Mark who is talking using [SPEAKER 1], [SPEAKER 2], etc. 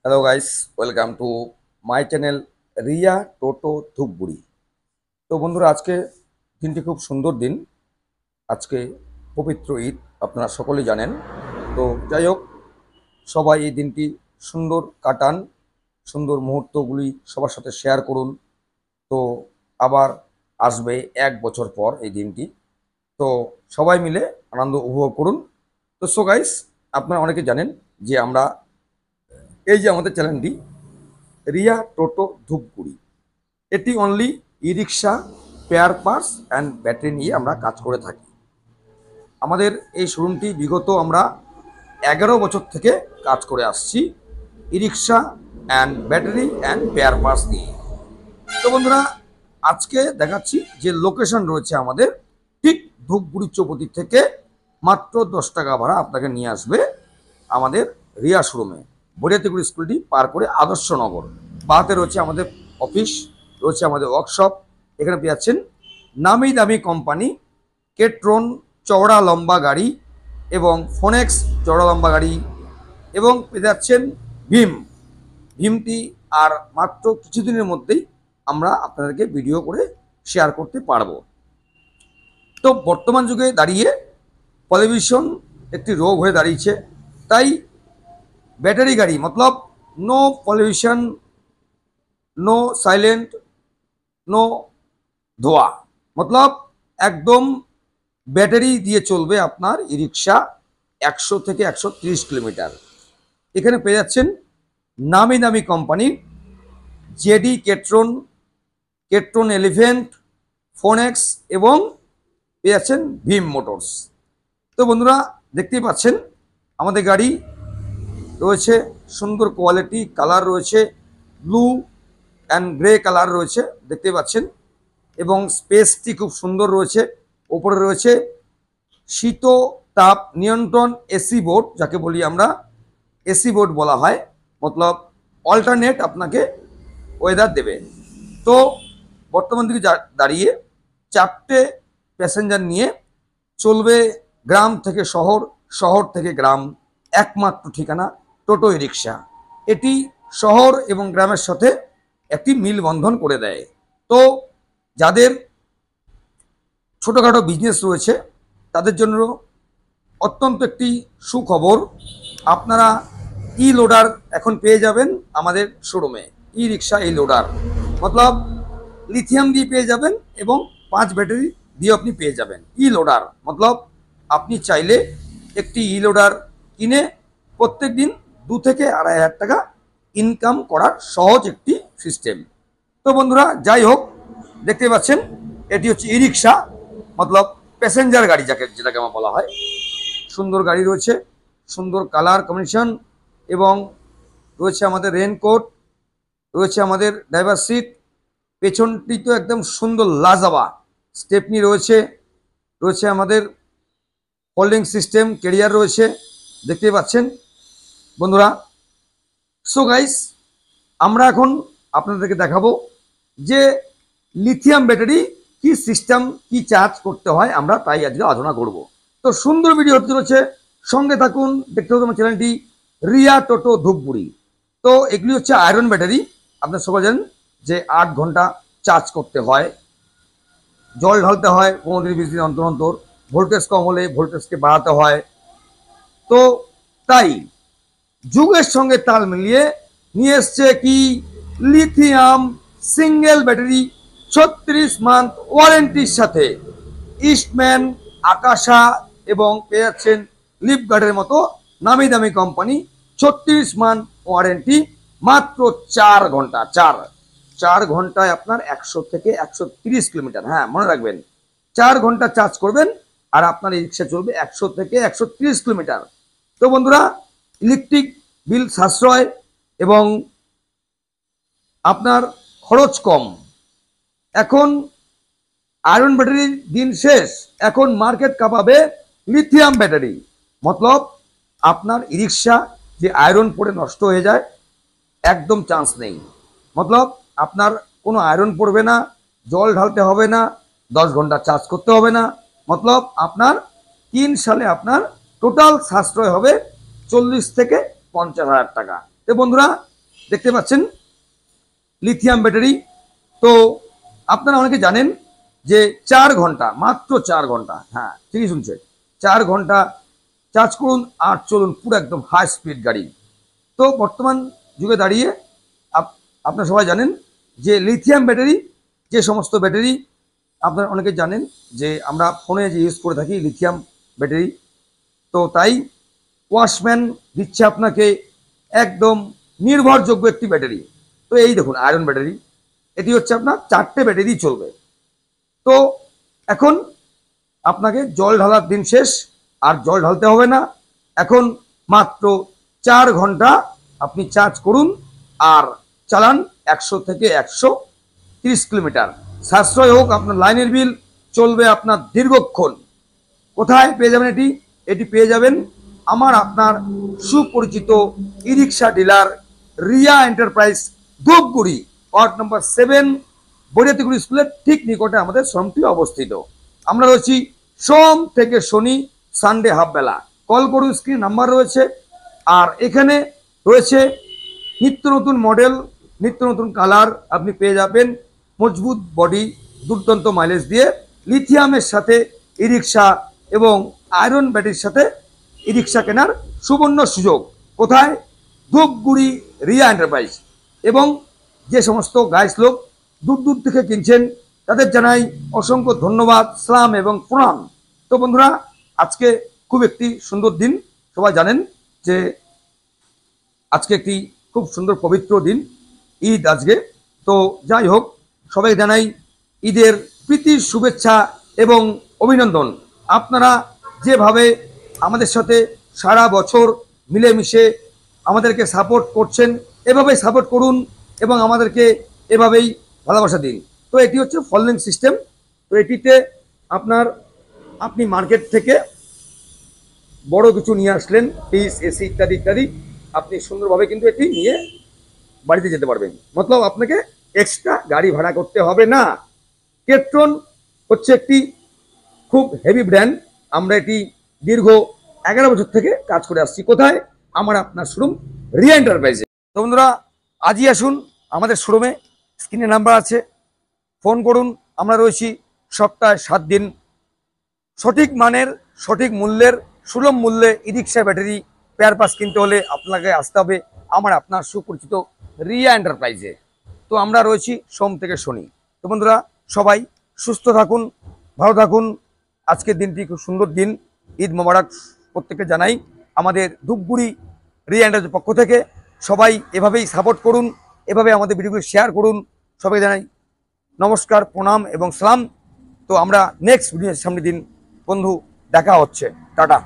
[SPEAKER 1] Hello guys, welcome to my channel Riya Toto Dhupguri. তো বন্ধুরা, আজকে দিনটি খুব সুন্দর দিন। আজকে পবিত্র ঈদ, আপনারা সকলেই জানেন। তো যাই হোক, সবাই এই দিনটি সুন্দর কাটান, সুন্দর মুহূর্তগুলি সবার সাথে শেয়ার করুন। তো আবার আসবে 1 বছর পর এই দিনটি। তো সবাই মিলে আনন্দ উপভোগ করুন। তো সো গাইস, আপনারা অনেকে জানেন যে আমরা এই যে আমাদের চ্যানেলটি রিয়া টোটো ধূপগুড়ি, এটি only E rickshaw, spare parts and battery নিয়ে আমরা কাজ করে থাকি। আমাদের এই শোরুমটি বিগত আমরা 11 বছর থেকে কাজ করে আসছি e rickshaw and battery and spare parts নিয়ে। তো বন্ধুরা, আজকে দেখাচ্ছি যে লোকেশন রয়েছে আমাদের ঠিক ধূপগুড়ি চৌপতি থেকে মাত্র 10 টাকা ভাড়া আপনাকে নিয়ে আসবে আমাদের রিয়া শোরুমে। বরিয়াতিগুড়ি স্কুলটি পার করে আদর্শনগর বাতে রয়েছে আমাদের অফিস, রয়েছে আমাদের ওয়ার্কশপ। এখানে পেয়ে যাচ্ছেন নামি দামি কোম্পানি কেট্রন চওড়া লম্বা গাড়ি এবং ফোনেক্স চওড়া লম্বা গাড়ি, এবং পেয়ে যাচ্ছেন ভীমটি আর মাত্র কিছুদিনের মধ্যেই আমরা আপনাদেরকে ভিডিও করে শেয়ার করতে পারবো। তো বর্তমান যুগে দাঁড়িয়ে পলিউশন একটি রোগ হয়ে দাঁড়িয়েছে, তাই ব্যাটারি গাড়ি মতলব no pollution, no silent, no ধোয়া, মতলব একদম ব্যাটারি দিয়ে চলবে আপনার ই রিক্সা 100 থেকে 130 কিলোমিটার। এখানে পেয়ে যাচ্ছেন নামি দামি কোম্পানির জেডি কেট্রন, কেট্রন এলিফেন্ট, ফোনেক্স এবং পেয়ে যাচ্ছেন ভীম মোটরস। তো বন্ধুরা, দেখতেই পাচ্ছেন আমাদের গাড়ি রয়েছে সুন্দর কোয়ালিটি, কালার রয়েছে ব্লু অ্যান্ড গ্রে কালার রয়েছে, দেখতে পাচ্ছেন, এবং স্পেসটি খুব সুন্দর রয়েছে। ওপরে রয়েছে শীত তাপ নিয়ন্ত্রণ এসি বোর্ড, যাকে বলি আমরা এসি বোর্ড বলা হয়, মতলব অল্টারনেট আপনাকে ওয়েদার দেবে। তো বর্তমান দিকে দাঁড়িয়ে 4টে প্যাসেঞ্জার নিয়ে চলবে গ্রাম থেকে শহর, শহর থেকে গ্রাম, একমাত্র ঠিকানা টোটো ই রিক্সা। এটি শহর এবং গ্রামের সাথে একটি মিলবন্ধন করে দেয়। তো যাদের ছোটোখাটো বিজনেস রয়েছে তাদের জন্য অত্যন্ত একটি সুখবর, আপনারা ই লোডার এখন পেয়ে যাবেন আমাদের শোরুমে। ই রিক্সা ই লোডার মতলব লিথিয়াম দিয়ে পেয়ে যাবেন এবং 5 ব্যাটারি দিয়ে আপনি পেয়ে যাবেন। ই লোডার মতলব আপনি চাইলে একটি ই লোডার কিনে প্রত্যেক দিন 2 থেকে 2,500 টাকা ইনকাম করার সহজ একটি সিস্টেম। তো বন্ধুরা, যাই হোক, দেখতে পাচ্ছেন এটি হচ্ছে ই রিক্সা মতলব প্যাসেঞ্জার গাড়ি, যেটাকে আমার বলা হয়। সুন্দর গাড়ি রয়েছে, সুন্দর কালার কম্বিনেশন, এবং রয়েছে আমাদের রেনকোট, রয়েছে আমাদের ড্রাইভার সিট, পেছনটি তো একদম সুন্দর লাজাবা, স্টেপনি রয়েছে, রয়েছে আমাদের হোল্ডিং সিস্টেম, ক্যারিয়ার রয়েছে, দেখতে পাচ্ছেন বন্ধুরা। সো গাইস, আমরা এখন আপনাদেরকে দেখাবো যে লিথিয়াম ব্যাটারি কি সিস্টেম, কি চার্জ করতে হয়, আমরা তাই আজকে আলোচনা করব। তো সুন্দর ভিডিও হতে রয়েছে, সঙ্গে থাকুন, দেখতে হবে আমার চ্যানেলটি রিয়া টোটো ধূপগুড়ি। তো এগুলি হচ্ছে আয়রন ব্যাটারি। আপনার সবাই জানেন যে 8 ঘন্টা চার্জ করতে হয়, জল ঢালতে হয় 15-20 দিন অন্তর অন্তর, ভোল্টেজ কম হলে ভোল্টেজকে বাড়াতে হয়। তো তাই যুগের সঙ্গে তাল মিলিয়ে নিয়ে এসছে কি লিথিয়াম সিঙ্গেল ব্যাটারি 36 মান্থ ওয়ারেন্টির সাথে। ইস্টম্যান, আকাশা এবং পেয়ে যাচ্ছেন লিপগার্ডের মতো নামি দামি কোম্পানি 36 মান্থ ওয়ারেন্টি, মাত্র 4 ঘন্টা। 4 ঘন্টায় আপনার 100 থেকে 130 কিলোমিটার। হ্যাঁ, মনে রাখবেন, 4 ঘন্টা চার্জ করবেন আর আপনার এই রিক্সা চলবে 100 থেকে 130 কিলোমিটার। তো বন্ধুরা, ইলেকট্রিক বিল সাশ্রয় এবং আপনার খরচ কম। এখন আয়রন ব্যাটারির দিন শেষ, এখন মার্কেট কাঁপাবে লিথিয়াম ব্যাটারি। মতলব আপনার ই রিক্সা যে আয়রন পড়ে নষ্ট হয়ে যায়, একদম চান্স নেই। মতলব আপনার কোনো আয়রন পড়বে না, জল ঢালতে হবে না, 10 ঘন্টা চার্জ করতে হবে না। মতলব আপনার 3 সালে আপনার টোটাল সাশ্রয় হবে 40 থেকে 50 হাজার টাকা। তো বন্ধুরা, দেখতে পাচ্ছেন লিথিয়াম ব্যাটারি। তো আপনারা অনেকে জানেন যে 4 ঘন্টা, মাত্র 4 ঘন্টা, হ্যাঁ ঠিকই শুনছেন, 4 ঘন্টা চার্জ করুন আর চলুন পুরো একদম হাই স্পিড গাড়ি। তো বর্তমান যুগে দাঁড়িয়ে আপনারা সবাই জানেন যে লিথিয়াম ব্যাটারি, যে সমস্ত ব্যাটারি আপনারা অনেকে জানেন যে আমরা ফোনে যে ইউজ করে থাকি লিথিয়াম ব্যাটারি, তো তাই ওয়াশম্যান দিচ্ছে আপনাকে একদম নির্ভরযোগ্য একটি ব্যাটারি। তো এই দেখুন আয়রন ব্যাটারি, এটি হচ্ছে আপনার 4টে ব্যাটারি চলবে। তো এখন আপনাকে জল ঢালার দিন শেষ, আর জল ঢালতে হবে না। এখন মাত্র 4 ঘন্টা আপনি চার্জ করুন আর চালান 100 থেকে 130 কিলোমিটার। সাশ্রয় হোক, আপনার লাইনের বিল চলবে আপনার দীর্ঘক্ষণ। কোথায় পেয়ে যাবেন এটি? এটি পেয়ে যাবেন আমার আপনার সুপরিচিত e rickshaw dealer Riya enterprise, Dhupguri, ward number 7, Bariatiguri স্কুলের ঠিক নিকটে আমাদের শোরুমটি অবস্থিত। আমরা রয়েছি সোম থেকে শনি, সানডে হাফ বেলা। কল করুন, স্ক্রিন নাম্বার রয়েছে। আর এখানে রয়েছে নিত্য নতুন মডেল, নিত্য নতুন কালার আপনি পেয়ে যাবেন। মজবুত বডি, দুর্দান্ত মাইলেজ দিয়ে লিথিয়ামের সাথে ই রিক্সা এবং আয়রন ব্যাটারির সাথে ই রিক্সা কেনার সুবর্ণ সুযোগ। কোথায়? ধূপগুড়ি রিয়া এন্টারপ্রাইজ। এবং যে সমস্ত গাইস লোক দূর দূর থেকে কিনছেন তাদের জানাই অসংখ্য ধন্যবাদ, সালাম এবং প্রণাম। তো বন্ধুরা, আজকে খুব একটি সুন্দর দিন। সবাই জানেন যে আজকে একটি খুব সুন্দর পবিত্র দিন, ঈদ আজকে। তো যাই হোক, সবাই জানাই ঈদের প্রীতির শুভেচ্ছা এবং অভিনন্দন। আপনারা যেভাবে আমাদের সাথে সারা বছর মিলেমিশে আমাদেরকে সাপোর্ট করছেন, এভাবেই সাপোর্ট করুন এবং আমাদেরকে এভাবেই ভালোবাসা দিন। তো এটি হচ্ছে ফলোইং সিস্টেম। তো এটিতে আপনি মার্কেট থেকে বড় কিছু নিয়ে আসলেন, ফ্রিজ, এসি ইত্যাদি ইত্যাদি, আপনি সুন্দরভাবে কিন্তু এটি নিয়ে বাড়িতে যেতে পারবেন। মতলব আপনাকে এক্সট্রা গাড়ি ভাড়া করতে হবে না। কেট্রন হচ্ছে একটি খুব হেভি ব্র্যান্ড। আমরা এটি দীর্ঘ 11 বছর থেকে কাজ করে আসছি। কোথায়? আমার আপনার শোরুম রিয়া এন্টারপ্রাইজে। তো বন্ধুরা, আজই আসুন আমাদের শোরুমে, স্ক্রিনে নাম্বার আছে, ফোন করুন। আমরা রয়েছি সপ্তাহে 7 দিন। সঠিক মানের, সঠিক মূল্যের, সুলভ মূল্যে ই রিক্সা ব্যাটারি পেয়ার পাস কিনতে হলে আপনাকে আসতে হবে আমার আপনার সুপরিচিত রিয়া এন্টারপ্রাইজে। তো আমরা রয়েছি সোম থেকে শনি। তো বন্ধুরা, সবাই সুস্থ থাকুন, ভালো থাকুন। আজকের দিনটি খুব সুন্দর দিন, ঈদ মোবারক প্রত্যেককে জানাই আমাদের ধূপগুড়ি রিয়া এন্টারপ্রাইজের পক্ষ থেকে। সবাই এভাবেই সাপোর্ট করুন, এভাবে আমাদের ভিডিওগুলো শেয়ার করুন। সবাই জানাই নমস্কার, প্রণাম এবং সালাম। তো আমরা নেক্সট ভিডিওর সামনের দিন বন্ধু দেখা হচ্ছে। টাটা।